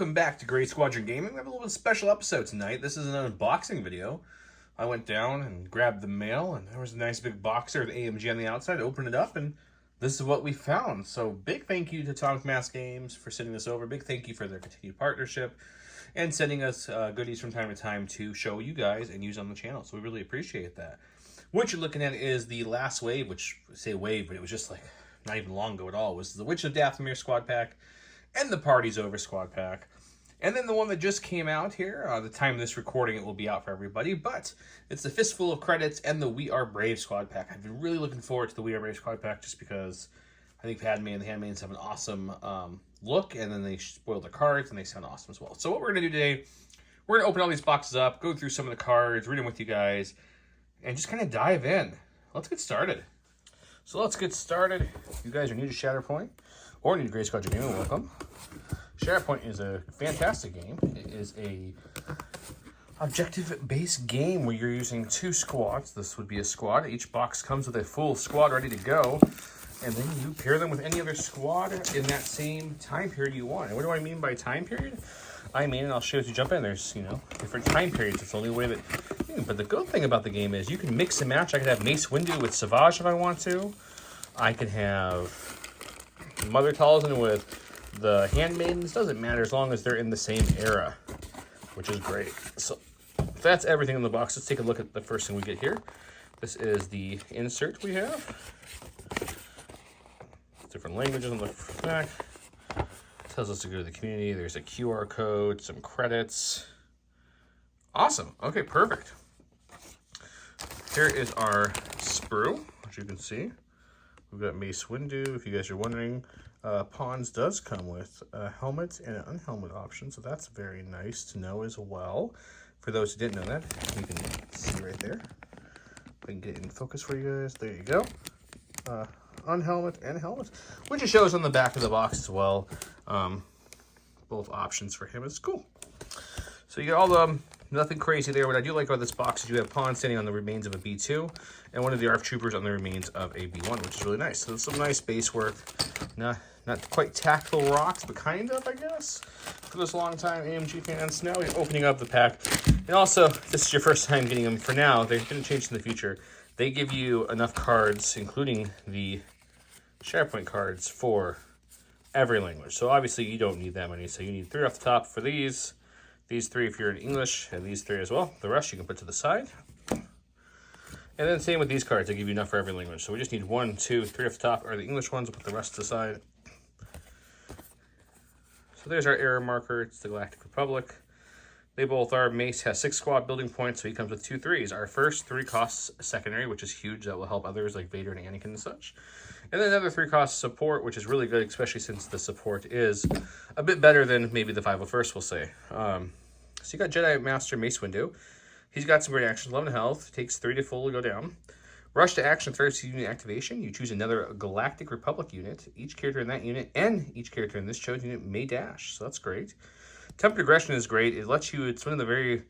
Welcome back to Gray Squadron Gaming. We have a little bit of special episode tonight. This is an unboxing video. I went down and grabbed the mail, and there was a nice big box there with AMG on the outside. I opened it up, and this is what we found. So big thank you to Atomic Mass Games for sending this over. Big thank you for their continued partnership and sending us goodies from time to time to show you guys and use on the channel. So we really appreciate that. What you're looking at is the last wave, which I say wave, but it was just like not even long ago at all. It was the Witch of Dathomir squad pack and the Party's Over squad pack. And then the one that just came out here, the time of this recording, it will be out for everybody, but it's the Fistful of Credits and the We Are Brave squad pack. I've been really looking forward to the We Are Brave squad pack just because I think Padme and the Handmaidens have an awesome look, and then they spoil the cards, and they sound awesome as well. So what we're going to do today, we're going to open all these boxes up, go through some of the cards, read them with you guys, and just kind of dive in. Let's get started. So let's get started. If you guys are new to Shatterpoint, or new to Gray Squadron Gaming, welcome. Shatterpoint is a fantastic game. It is a objective-based game where you're using two squads. This would be a squad. Each box comes with a full squad ready to go, and then you pair them with any other squad in that same time period you want. And what do I mean by time period? I mean, and I'll show you as you jump in, there's, different time periods. It's the only way that... But the good thing about the game is you can mix and match. I could have Mace Windu with Savage if I want to. I could have Mother Talzin with the Handmaidens. Doesn't matter as long as they're in the same era, which is great. So that's everything in the box. Let's take a look at the first thing we get here. This is the insert we have. Different languages on the back. Tells us to go to the community. There's a QR code, some credits. Awesome. Okay, perfect. Here is our sprue, as you can see. We've got Mace Windu. If you guys are wondering, Pawns does come with a helmet and an unhelmet option, so that's very nice to know as well. For those who didn't know that, you can see right there. If I can get it in focus for you guys. There you go. Unhelmet and helmet, which it shows on the back of the box as well. Both options for him is cool. So you got all the nothing crazy there. What I do like about this box is you have Pawn standing on the remains of a B2 and one of the ARF troopers on the remains of a B1, which is really nice. So some nice base work. Not quite tactile rocks, but kind of, I guess, for those long-time AMG fans. Now we're opening up the pack. And also, this is your first time getting them. For now, they're going to change in the future. They give you enough cards, including the Shatterpoint cards, for every language. So obviously you don't need that many. So you need 3 off the top for these 3 if you're in English, and these 3 as well. The rest you can put to the side. And then same with these cards, they give you enough for every language. So we just need 1, 2, 3 off the top are the English ones. We'll put the rest to the side. So there's our error marker. It's the Galactic Republic. They both are. Mace has 6 squad building points, so he comes with 2 3s. Our first 3 costs secondary, which is huge. That will help others like Vader and Anakin and such. And then another 3 costs support, which is really good, especially since the support is a bit better than maybe the 501st, we'll say. So you got Jedi Master Mace Windu. He's got some great actions. 11 health. Takes 3 to fully go down. Rush to action, first unit activation. You choose another Galactic Republic unit. Each character in that unit and each character in this chosen unit may dash. So that's great. Tempered aggression is great. It lets you, it's one of the very,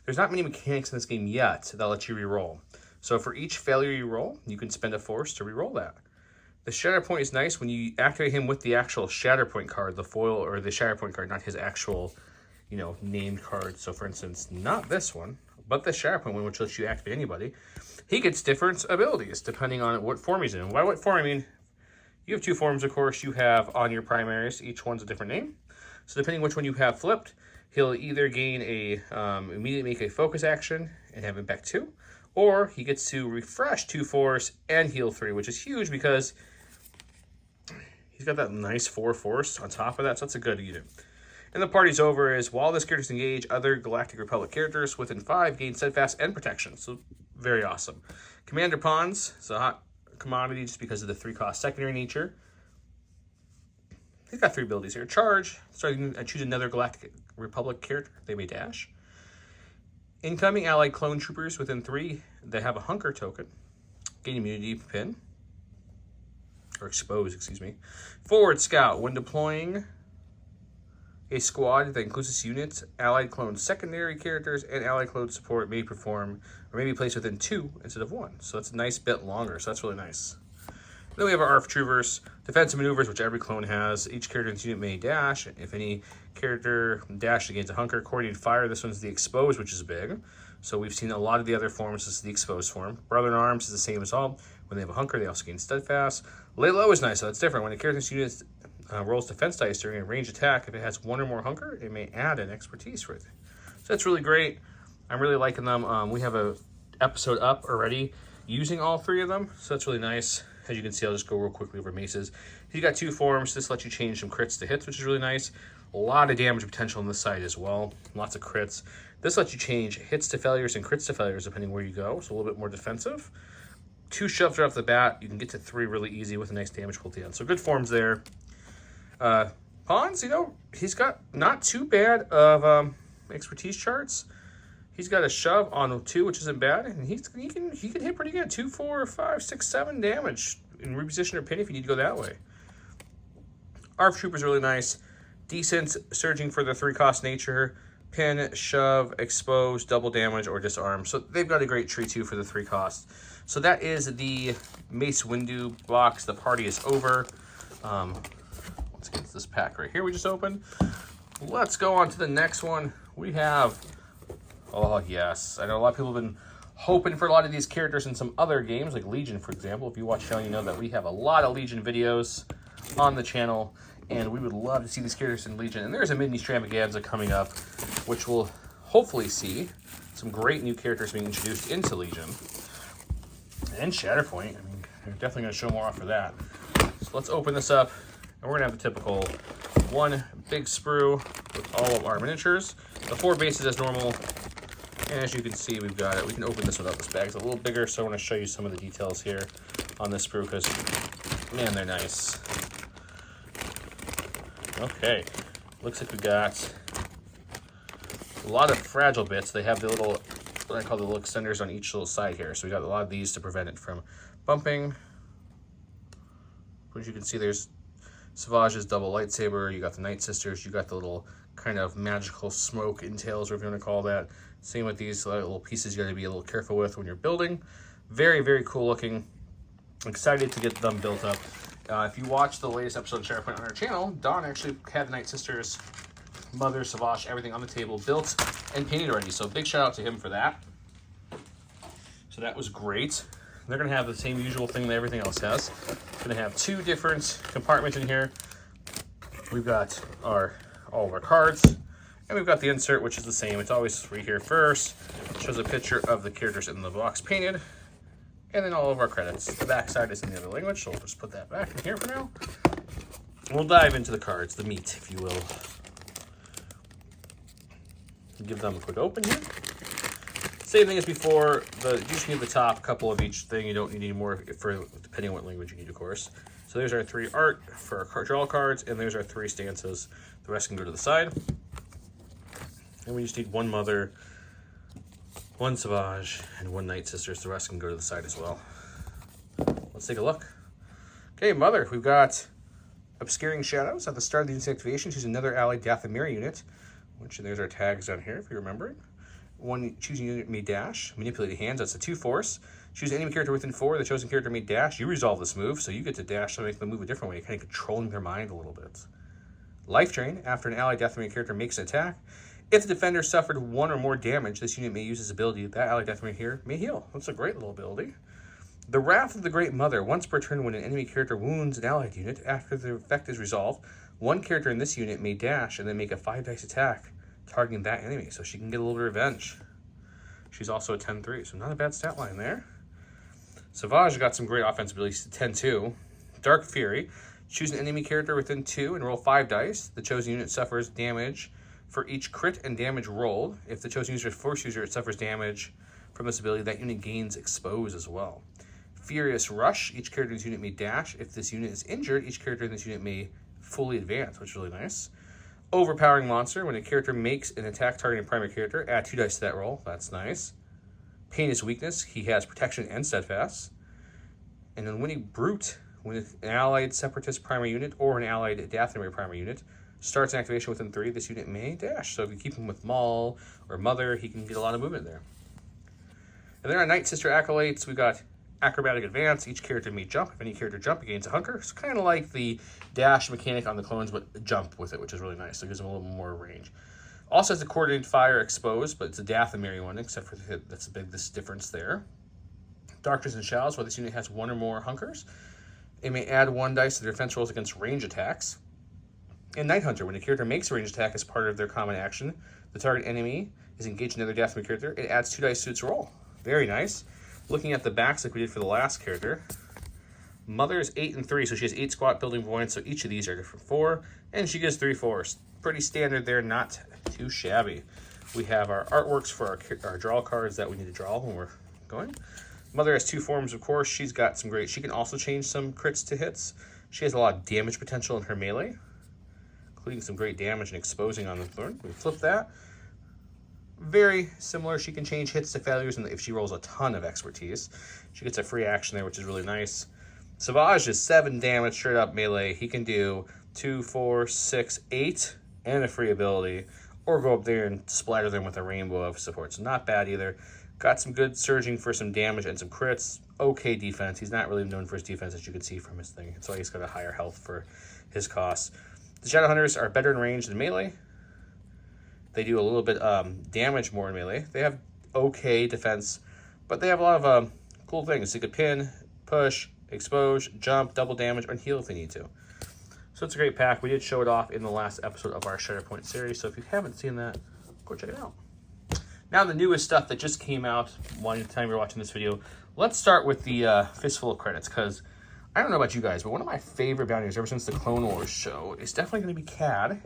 there's not many mechanics in this game yet that let you reroll. So for each failure you roll, you can spend a force to reroll that. The Shatterpoint is nice when you activate him with the actual Shatterpoint card, the foil or the Shatterpoint card, not his actual, named card. So for instance, not this one, but the Shatterpoint one, which lets you activate anybody. He gets different abilities depending on what form he's in. And by what form I mean, you have 2 forms, of course. You have on your primaries, each one's a different name. So depending which one you have flipped, he'll either gain a immediately make a focus action and have impact 2, or he gets to refresh 2 force and heal 3, which is huge because he's got that nice 4 force on top of that, so that's a good unit. And the Party's Over is while this character's engaged, other Galactic Republic characters within 5 gain steadfast and protection. So very awesome. Commander Pawns is a hot commodity just because of the 3 cost secondary nature. He's got 3 abilities here. Charge. So I can choose another Galactic Republic character. They may dash. Incoming allied clone troopers within 3 that have a hunker token. Gain immunity pin. Or expose, excuse me. Forward scout. When deploying a squad that includes this unit, allied clone secondary characters and allied clone support may perform or may be placed within 2 instead of 1. So that's a nice bit longer. So that's really nice. Then we have our ARF Troopers, defensive maneuvers, which every clone has. Each character in this unit may dash. If any character dashed against a hunker, coordinated fire. This one's the exposed, which is big. So we've seen a lot of the other forms. This is the exposed form. Brother in Arms is the same as all. When they have a hunker, they also gain steadfast. Lay low is nice, so that's different. When a character's unit rolls defense dice during a ranged attack, if it has one or more hunker, it may add an expertise for it. So that's really great. I'm really liking them. We have a episode up already using all three of them, so that's really nice. As you can see, I'll just go real quickly over Maces. You got two forms. This lets you change some crits to hits, which is really nice. A lot of damage potential on this side as well. Lots of crits. This lets you change hits to failures and crits to failures depending where you go, so a little bit more defensive. 2 shoves right off the bat. You can get to 3 really easy with a nice damage pool at the end. So good forms there. Pawns, you know, he's got not too bad of expertise charts. He's got a shove on 2, which isn't bad, and he can hit pretty good. 2, 4, 5, 6, 7 damage in reposition or pin if you need to go that way. ARF Trooper's really nice. Decent surging for the 3-cost nature. Pin, shove, expose, double damage, or disarm. So they've got a great tree too for the 3 cost. So that is the Mace Windu box. The party is over. Let's get this pack right here we just opened. Let's go on to the next one. We have, oh yes, I know a lot of people have been hoping for a lot of these characters in some other games, like Legion, for example. If you watch the channel, you know that we have a lot of Legion videos on the channel, and we would love to see these characters in Legion. And there's a mini extravaganza coming up, which will hopefully see some great new characters being introduced into Legion. And Shatterpoint. I mean, they're definitely going to show more off for that. So let's open this up, and we're going to have the typical one big sprue with all of our miniatures. The 4 bases as normal. And as you can see, we've got it. We can open this without this bag. It's a little bigger, so I want to show you some of the details here on this sprue, because, man, they're nice. Okay, looks like we got a lot of fragile bits. They have the little, what I call the little extenders on each little side here. So we got a lot of these to prevent it from bumping. As you can see, there's Savage's double lightsaber. You got the Night Sisters. You got the little kind of magical smoke entails, or if you want to call that. Same with these little pieces you got to be a little careful with when you're building. Very, very cool looking. Excited to get them built up. If you watch the latest episode of Shatterpoint on our channel, Don actually had the Night Sisters, Mother, Savage, everything on the table built and painted already. So big shout out to him for that. So that was great. They're going to have the same usual thing that everything else has. It's going to have 2 different compartments in here. We've got all of our cards, and we've got the insert, which is the same. It's always right here first. It shows a picture of the characters in the box painted. And then all of our credits. The back side is in the other language, so we'll just put that back in here for now. We'll dive into the cards, the meat, if you will. Give them a quick open here. Same thing as before. You just need the top couple of each thing. You don't need any more, depending on what language you need, of course. So there's our 3 art for our draw cards, and there's our 3 stances. The rest can go to the side. And we just need 1 Mother, 1 Savage, and 1 Night Sisters. The rest can go to the side as well. Let's take a look. Okay, Mother, we've got Obscuring Shadows. At the start of the unit's activation, choose another allied Dathomir unit, which there's our tags down here, if you remember it. 1 choosing unit may dash. Manipulated hands, that's a 2 force. Choose an enemy character within 4. The chosen character may dash. You resolve this move, so you get to dash to make them move a different way, kind of controlling their mind a little bit. Life Drain. After an allied Dathomir character makes an attack, if the defender suffered 1 or more damage, this unit may use his ability. That allied Dathomir here may heal. That's a great little ability. The Wrath of the Great Mother. Once per turn, when an enemy character wounds an allied unit, after the effect is resolved, 1 character in this unit may dash and then make a 5-dice attack, targeting that enemy, so she can get a little revenge. She's also a 10-3, so not a bad stat line there. Savage got some great offensive abilities, 10-2. Dark Fury. Choose an enemy character within 2 and roll 5 dice. The chosen unit suffers damage for each crit and damage rolled. If the chosen user is force user, it suffers damage from this ability. That unit gains expose as well. Furious Rush. Each character in this unit may dash. If this unit is injured, each character in this unit may fully advance, which is really nice. Overpowering Monster. When a character makes an attack targeting a primary character, add 2 dice to that roll. That's nice. Painless Weakness. He has protection and steadfast. And then Winning Brute. When an allied Separatist primary unit or an allied Dathomir primary unit starts an activation within 3, this unit may dash. So if you keep him with Maul or Mother, he can get a lot of movement there. And then our Night Sister Acolytes, we got acrobatic advance. Each character may jump. If any character jump, it gains a hunker. It's kind of like the dash mechanic on the clones, but jump with it, which is really nice. So it gives them a little more range. Also has the coordinated fire exposed, but it's a Dathomiri one, except for that's a big difference there. Darkness and Shadows, where this unit has one or more hunkers. It may add 1 dice to their defense rolls against range attacks. And Night Hunter, when a character makes a range attack as part of their common action, the target enemy is engaged in another Dathomiri character, it adds 2 dice to its roll. Very nice. Looking at the backs like we did for the last character, Mother is 8 and 3, so she has 8 squat building points, so each of these are different 4, and she gets 3 4s. Pretty standard there, not too shabby. We have our artworks for our draw cards that we need to draw when we're going. Mother has 2 forms, of course. She's got some great... She can also change some crits to hits. She has a lot of damage potential in her melee, including some great damage and exposing on the thorn. We flip that. Very similar. She can change hits to failures and if she rolls a ton of expertise. She gets a free action there, which is really nice. Savage is 7 damage straight up melee. He can do 2, 4, 6, 8, and a free ability, or go up there and splatter them with a rainbow of supports. Not bad either. Got some good surging for some damage and some crits. Okay defense. He's not really known for his defense, as you can see from his thing. That's why he's got a higher health for his costs. The Shadow Hunters are better in range than melee. They do a little bit damage more in melee. They have okay defense, but they have a lot of cool things. They could pin, push, expose, jump, double damage, or heal if they need to. So it's a great pack. We did show it off in the last episode of our Shatterpoint series, so if you haven't seen that, go check it out. Now the newest stuff that just came out one time you're watching this video. Let's start with the Fistful of credits, because I don't know about you guys, but one of my favorite bounties ever since the Clone Wars show is definitely going to be CAD.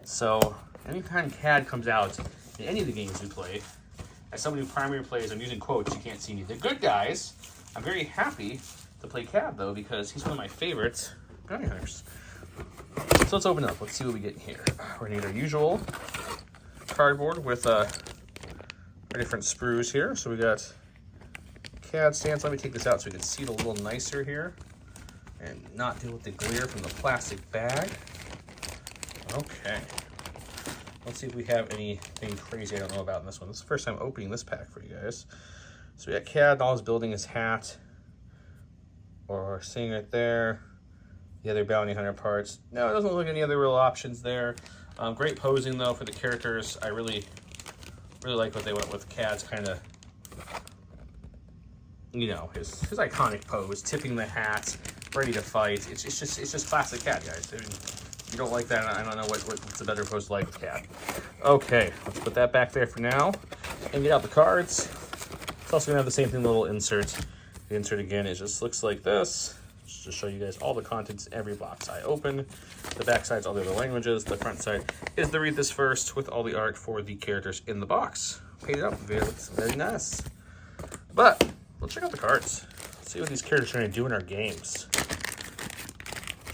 So anytime CAD comes out in any of the games we play, as somebody who primary plays, I'm using quotes, you can't see me, the good guys, I'm very happy to play CAD though, because he's one of my favorites bounty hunters. So let's open it up. Let's see what we get here. We're going to need our usual cardboard with our different sprues here. So we got CAD stands. Let me take this out so we can see it a little nicer here and not deal with the glare from the plastic bag. Okay. Let's see if we have anything crazy I don't know about in this one. This is the first time opening this pack for you guys. So we got CAD, all his building his hat, or seeing right there. The other bounty hunter parts. No, it doesn't look like any other real options there. Great posing though for the characters. I really like what they went with. CAD's kind of, you know, his iconic pose, tipping the hat, ready to fight. It's just classic CAD, guys. I mean, if you don't like that, I don't know what's a better pose to like with CAD. Okay, let's put that back there for now and get out the cards. It's also gonna have the same thing, the little insert. The insert again, it just looks like this. Just to show you guys all the contents in every box I open. The back side's all the other languages. The front side is the read this first with all the art for the characters in the box. Painted up, very nice. But let's check out the cards. Let's see what these characters are going to do in our games.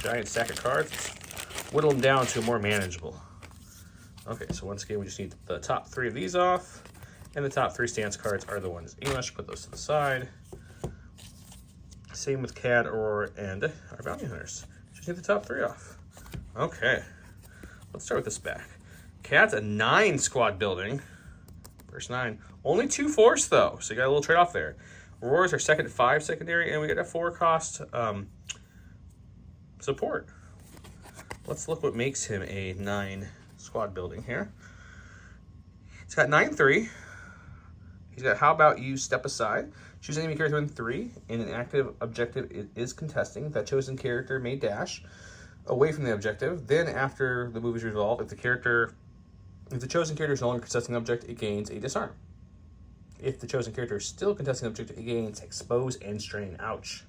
Giant stack of cards. Whittle them down to more manageable. Okay, so once again, we just need the top 3 of these off. And the top 3 stance cards are the ones English. Put those to the side. Same with CAD, Aurora, and our bounty hunters. Just need the top 3 off. Okay, let's start with this back. CAD's a 9 squad building. First 9. Only 2 force though, so you got a little trade off there. Aurora's our second 5 secondary, and we got a 4 cost support. Let's look what makes him a 9 squad building here. He's got 9-3. He's got How About You Step Aside. Choose enemy character in 3. In an active objective it is contesting. That chosen character may dash away from the objective. Then after the move is resolved, if the chosen character is no longer contesting the object, it gains a disarm. If the chosen character is still contesting the object, it gains expose and strain. Ouch.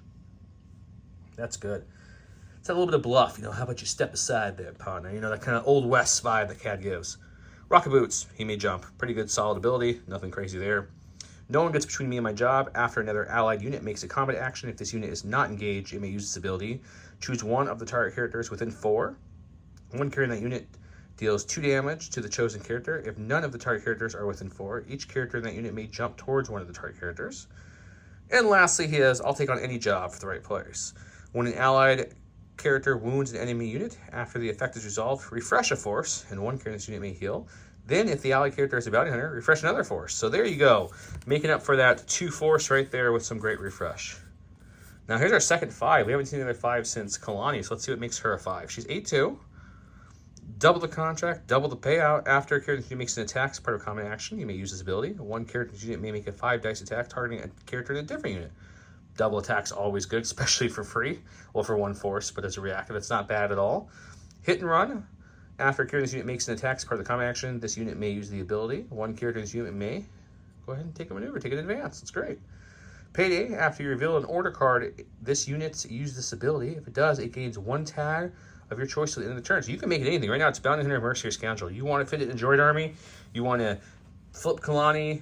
That's good. It's a little bit of bluff, you know, how about you step aside there, partner? You know, that kind of Old West vibe that CAD gives. Rocket Boots, he may jump. Pretty good, solid ability, nothing crazy there. No one gets between me and my job. After another allied unit makes a combat action, if this unit is not engaged, it may use its ability. Choose one of the target characters within 4. One character in that unit deals 2 damage to the chosen character. If none of the target characters are within 4, each character in that unit may jump towards one of the target characters. And lastly, he has, I'll take on any job for the right players. When an allied character wounds an enemy unit, after the effect is resolved, refresh a force, and one character in this unit may heal. Then, if the allied character is a bounty hunter, refresh another force. So there you go, making up for that 2 force right there with some great refresh. Now here's our second 5. We haven't seen another 5 since Kalani, so let's see what makes her a 5. She's 8-2. Double the contract, double the payout. After a character makes an attack as part of common action, you may use this ability. One character's unit may make a 5 dice attack targeting a character in a different unit. Double attack's always good, especially for free. Well, for 1 force, but as a reactive, it's not bad at all. Hit and run. After a character's unit makes an attack as part of the common action, this unit may use the ability. One character's unit may go ahead and take a maneuver, take an advance. It's great. Payday. After you reveal an order card, this unit use this ability. If it does, it gains 1 tag of your choice to the end of the turn. So you can make it anything. Right now, it's Bounty Hunter, Mercenary, Scoundrel. You want to fit it in a droid army. You want to flip Kalani.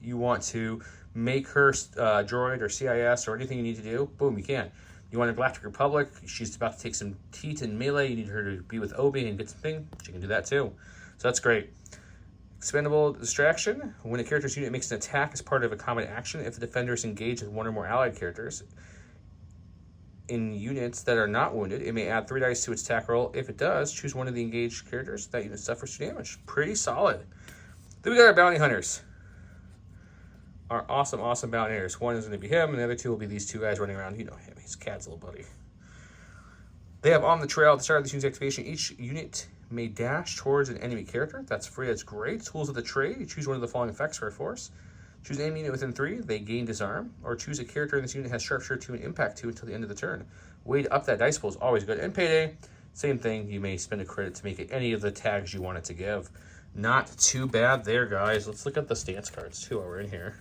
You want to make her droid or CIS or anything you need to do. Boom, you can. You want a Galactic Republic. She's about to take some heat in melee. You need her to be with Obi and get something. She can do that too. So that's great. Expendable Distraction. When a character's unit makes an attack as part of a common action, if the defender is engaged with 1 or more allied characters in units that are not wounded, it may add 3 dice to its attack roll. If it does, choose one of the engaged characters. That unit suffers 2 damage. Pretty solid. Then we got our Bounty Hunters. Our awesome, awesome Bounty Hunters. One is going to be him, and the other 2 will be these 2 guys running around. You know him. He's Cad's little buddy. They have On the Trail. At the start of this unit's activation, each unit may dash towards an enemy character. That's free. That's great. Tools of the trade. You choose one of the following effects for a force. Choose an enemy unit within 3. They gain Disarm. Or choose a character in this unit has Sharpshooter 2 and Impact 2 until the end of the turn. Way to up that dice pool is always good. And Payday, same thing. You may spend a credit to make it any of the tags you want it to give. Not too bad there, guys. Let's look at the stance cards, too, while we're in here.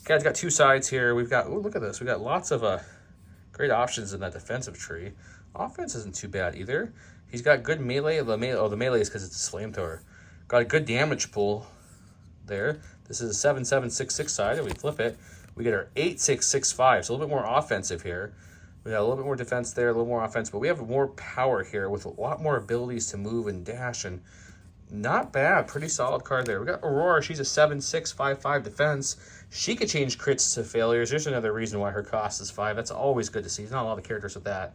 Guys, got 2 sides here. We've got, oh, look at this. We've got lots of great options in that defensive tree. Offense isn't too bad either. He's got good melee. The melee is because it's a flamethrower. Got a good damage pool there. This is a 7-7-6-6 side, and we flip it. We get our 8-6-6-5, so a little bit more offensive here. We got a little bit more defense there, a little more offense, but we have more power here with a lot more abilities to move and dash, and not bad. Pretty solid card there. We got Aurora. She's a 7-6-5-5 defense. She could change crits to failures. There's another reason why her cost is 5. That's always good to see. There's not a lot of characters with that.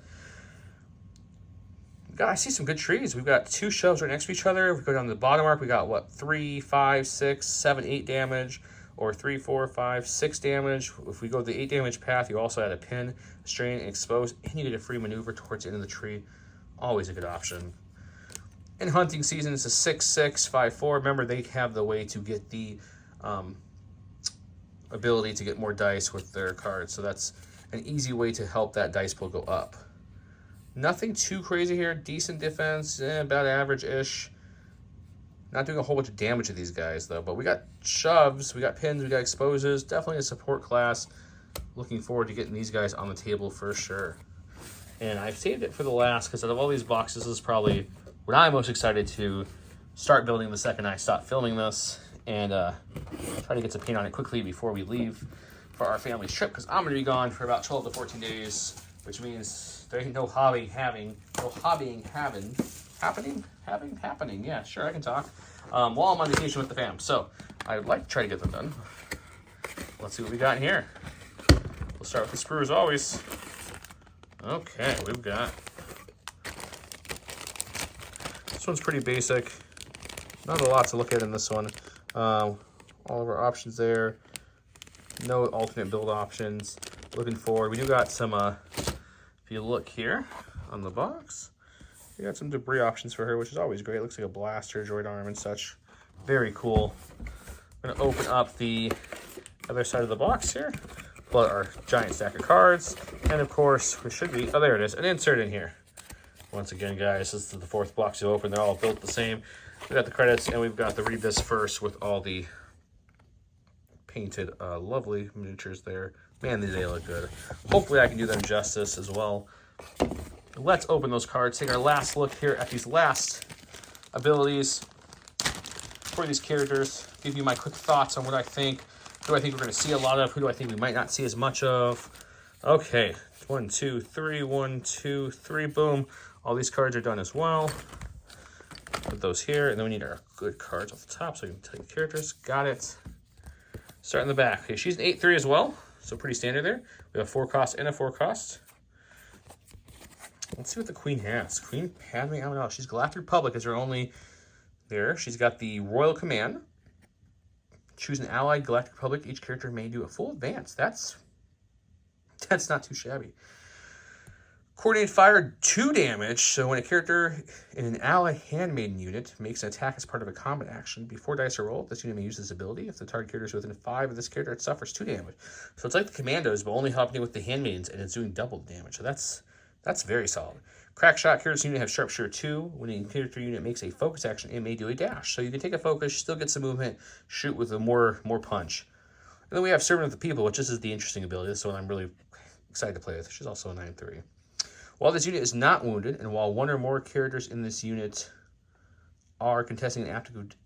I see some good trees. We've got 2 shoves right next to each other. If we go down to the bottom arc, we got, what, 3, 5, 6, 7, 8 damage, or 3, 4, 5, 6 damage. If we go the 8 damage path, you also add a pin, strain, and expose, and you get a free maneuver towards the end of the tree. Always a good option. In hunting season, it's a 6-6-5-4. Remember, they have the way to get the ability to get more dice with their cards, so that's an easy way to help that dice pool go up. Nothing too crazy here. Decent defense, about average-ish. Not doing a whole bunch of damage to these guys, though. But we got shoves, we got pins, we got exposes. Definitely a support class. Looking forward to getting these guys on the table for sure. And I've saved it for the last, because out of all these boxes, this is probably what I'm most excited to start building the second I stop filming this. And try to get some paint on it quickly before we leave for our family's trip, because I'm going to be gone for about 12 to 14 days, which means there ain't no happening. Yeah, sure, I can talk. While I'm on vacation with the fam. So I'd like to try to get them done. Let's see what we got in here. We'll start with the sprue as always. Okay, we've got, this one's pretty basic. Not a lot to look at in this one. All of our options there. No alternate build options. Looking forward. We do got some, if you look here on the box, we got some debris options for her, which is always great. Looks like a blaster, droid arm, and such. Very cool. I'm going to open up the other side of the box here. Pull out our giant stack of cards. And of course, there should be, oh, there it is, an insert in here. Once again, guys, this is the 4th box you open. They're all built the same. We got the credits, and we've got the read this first with all the painted lovely miniatures there. Man, they look good. Hopefully I can do them justice as well. Let's open those cards. Take our last look here at these last abilities for these characters. Give you my quick thoughts on what I think. Who do I think we're going to see a lot of? Who do I think we might not see as much of? Okay, 1, 2, 3, 1, 2, 3, boom. All these cards are done as well. Put those here, and then we need our good cards off the top so we can tell you characters. Got it. Start in the back. Okay, she's an 8-3 as well, so pretty standard there. We have a 4 cost and a 4 cost. Let's see what the Queen has. Queen Padme Amidala. She's Galactic Republic is her only there. She's got the Royal Command. Choose an allied Galactic Republic. Each character may do a full advance. That's not too shabby. Coordinated fire, 2 damage. So when a character in an ally handmaiden unit makes an attack as part of a combat action, before dice are rolled, this unit may use this ability. If the target character is within 5 of this character, it suffers 2 damage. So it's like the commandos, but only helping with the handmaidens, and it's doing double damage. So that's very solid. Crack shot characters unit have sharpshooter 2. When a character unit makes a focus action, it may do a dash. So you can take a focus, still get some movement, shoot with a more punch. And then we have Servant of the People, which this is the interesting ability. This is one I'm really excited to play with. She's also a 9/3. While this unit is not wounded, and while one or more characters in this unit are contesting an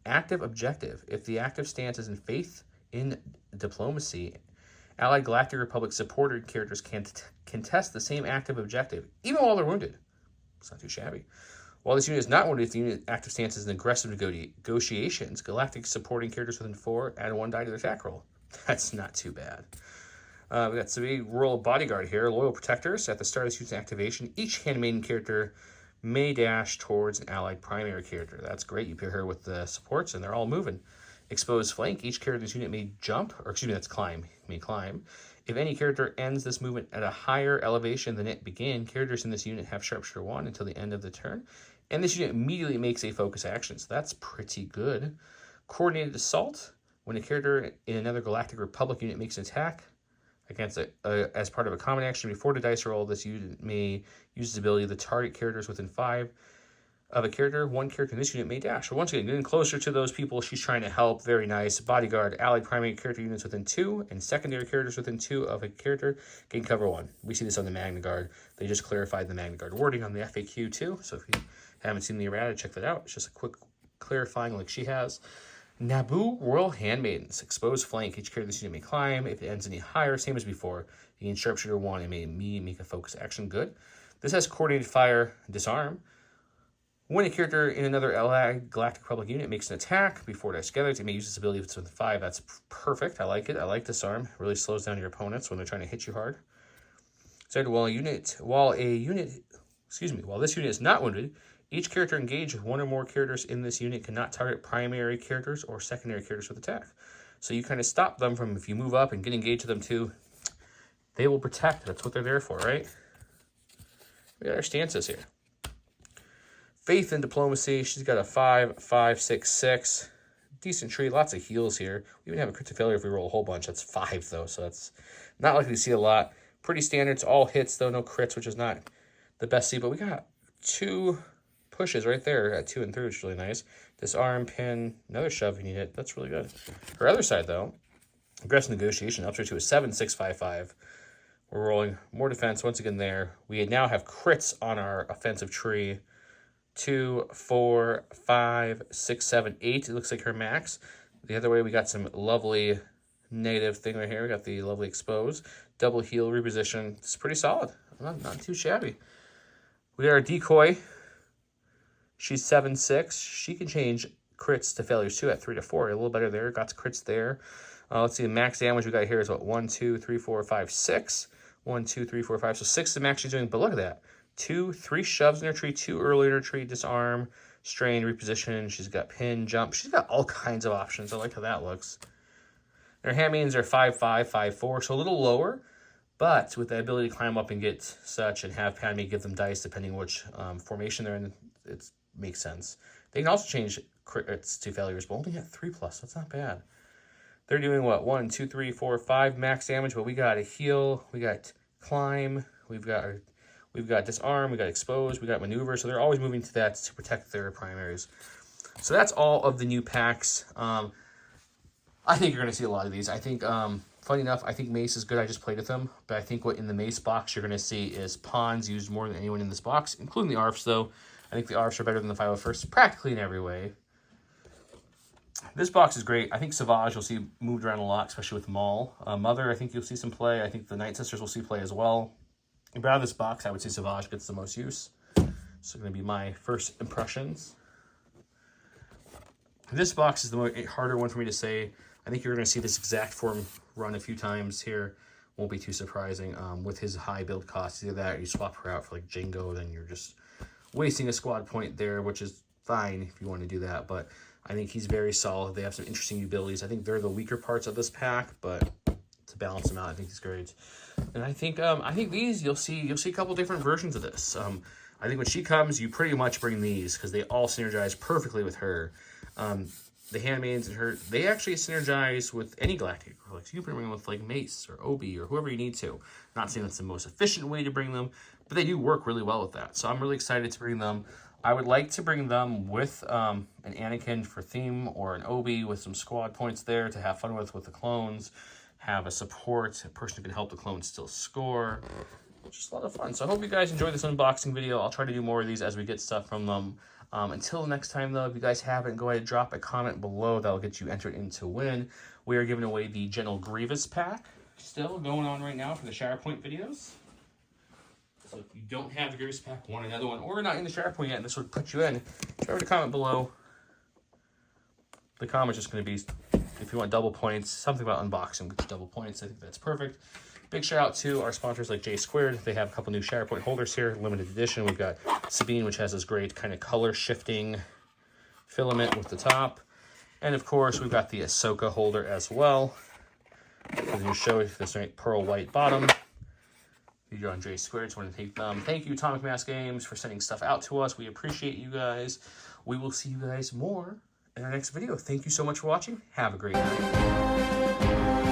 active objective, if the active stance is in faith in diplomacy, allied Galactic Republic supported characters can contest the same active objective, even while they're wounded. It's not too shabby. While this unit is not wounded, if the unit active stance is in aggressive negotiations, Galactic supporting characters within 4 add 1 die to their attack roll. That's not too bad. We got some Royal Bodyguard here. Loyal Protectors. At the start of this unit's activation, each handmaiden character may dash towards an allied primary character. That's great. You pair her with the supports, and they're all moving. Exposed Flank. Each character in this unit may jump, or excuse me, that's climb. May climb. If any character ends this movement at a higher elevation than it began, characters in this unit have Sharpshooter 1 until the end of the turn. And this unit immediately makes a focus action, so that's pretty good. Coordinated Assault. When a character in another Galactic Republic unit makes an attack against as part of a common action before the dice roll, this unit may use the ability of the target characters within 5 of a character. One character in this unit may dash. So once again, getting closer to those people she's trying to help. Very nice. Bodyguard, allied primary character units within 2, and secondary characters within 2 of a character gain cover 1. We see this on the Magna Guard. They just clarified the Magna Guard wording on the FAQ too. So if you haven't seen the errata, check that out. It's just a quick clarifying like she has. Naboo Royal Handmaidens. Exposed Flank. Each character this unit may climb. If it ends any higher, same as before, you can Sharpshooter 1 and may immediately make a focus action. Good. This has Coordinated Fire, Disarm. When a character in another allied Galactic Republic unit makes an attack before dice together, it may use this ability if it's within 5. That's perfect. I like it. I like Disarm. It really slows down your opponents when they're trying to hit you hard. So while this unit is not wounded, each character engaged with one or more characters in this unit cannot target primary characters or secondary characters with attack. So you kind of stop them from, if you move up and get engaged with them too, they will protect. That's what they're there for, right? We got our stances here. Faith and Diplomacy. She's got a 5, 5, 6, 6. Decent tree. Lots of heals here. We even have a crit to failure if we roll a whole bunch. That's 5 though, so that's not likely to see a lot. Pretty standard. It's all hits though, no crits, which is not the best see. But we got 2 pushes right there at 2 and 3, which is really nice. Disarm, pin, another shove if you need it. That's really good. Her other side though, aggressive negotiation ups her to a 7, 6, 5, 5. We're rolling more defense once again there. We now have crits on our offensive tree. 2, 4, 5, 6, 7, 8. It looks like her max. The other way, we got some lovely negative thing right here. We got the lovely expose. Double heal, reposition. It's pretty solid. Not too shabby. We got our decoy. She's 7, 6. She can change crits to failures too at 3 to 4. A little better there. Got crits there. Let's see. The max damage we got here is what? 1, 2, 3, 4, 5, 6. 1, 2, 3, 4, 5. So 6 is the max she's doing. But look at that. 2, 3 shoves in her tree, 2 early in her tree, disarm, strain, reposition. She's got pin, jump. She's got all kinds of options. I like how that looks. Her handmaidens are 5, 5, 5, 4, so a little lower, but with the ability to climb up and get such and have Padme give them dice depending which formation they're in, it makes sense. They can also change crits to failures, but only at 3+. That's not bad. They're doing what? 1, 2, 3, 4, 5 max damage, but we got a heal, we got climb, we've got disarm, we got expose, we got maneuver, so they're always moving to that to protect their primaries. So that's all of the new packs. I think you're going to see a lot of these. I think, funny enough, I think Mace is good. I just played with them, but I think what in the Mace box you're going to see is pawns used more than anyone in this box, including the ARFs, though. I think the ARFs are better than the 501st, practically in every way. This box is great. I think Savage you'll see moved around a lot, especially with Maul. Mother, I think you'll see some play. I think the Night Sisters will see play as well. But out of this box, I would say Savage gets the most use. So going to be my first impressions. This box is the harder one for me to say. I think you're going to see this exact form run a few times here Won't be too surprising with his high build cost. Either that or you swap her out for like Jingo, then you're just wasting a squad point there, which is fine if you want to do that. But I think he's very solid. They have some interesting abilities. I think they're the weaker parts of this pack, but to balance them out, I think he's great. And I think these you'll see a couple different versions of this. I think when she comes, you pretty much bring these because they all synergize perfectly with her. The handmaids and her, they actually synergize with any galactic relics. You can bring them with like Mace or Obi or whoever you need to. Not saying that's the most efficient way to bring them, but they do work really well with that. So I'm really excited to bring them. I would like to bring them with an Anakin for theme or an Obi with some squad points there to have fun with the clones. Have a support, a person who can help the clones still score. Just a lot of fun. So I hope you guys enjoyed this unboxing video. I'll try to do more of these as we get stuff from them. Until next time, though, if you guys haven't, go ahead and drop a comment below. That'll get you entered in to win. We are giving away the General Grievous pack. Still going on right now for the Shatterpoint videos. So if you don't have the Grievous pack, want another one, or not in the Shatterpoint yet, and this would put you in, drop a comment below. The comment's just going to be, if you want double points, something about unboxing, get you double points. I think that's perfect. Big shout out to our sponsors like J Squared. They have a couple new Shatterpoint holders here, limited edition. We've got Sabine, which has this great kind of color shifting filament with the top. And of course, we've got the Ahsoka holder as well. As you show this right pearl white bottom. If you're on J Squared, just want to take them. Thank you, Atomic Mass Games, for sending stuff out to us. We appreciate you guys. We will see you guys more in our next video. Thank you so much for watching. Have a great night.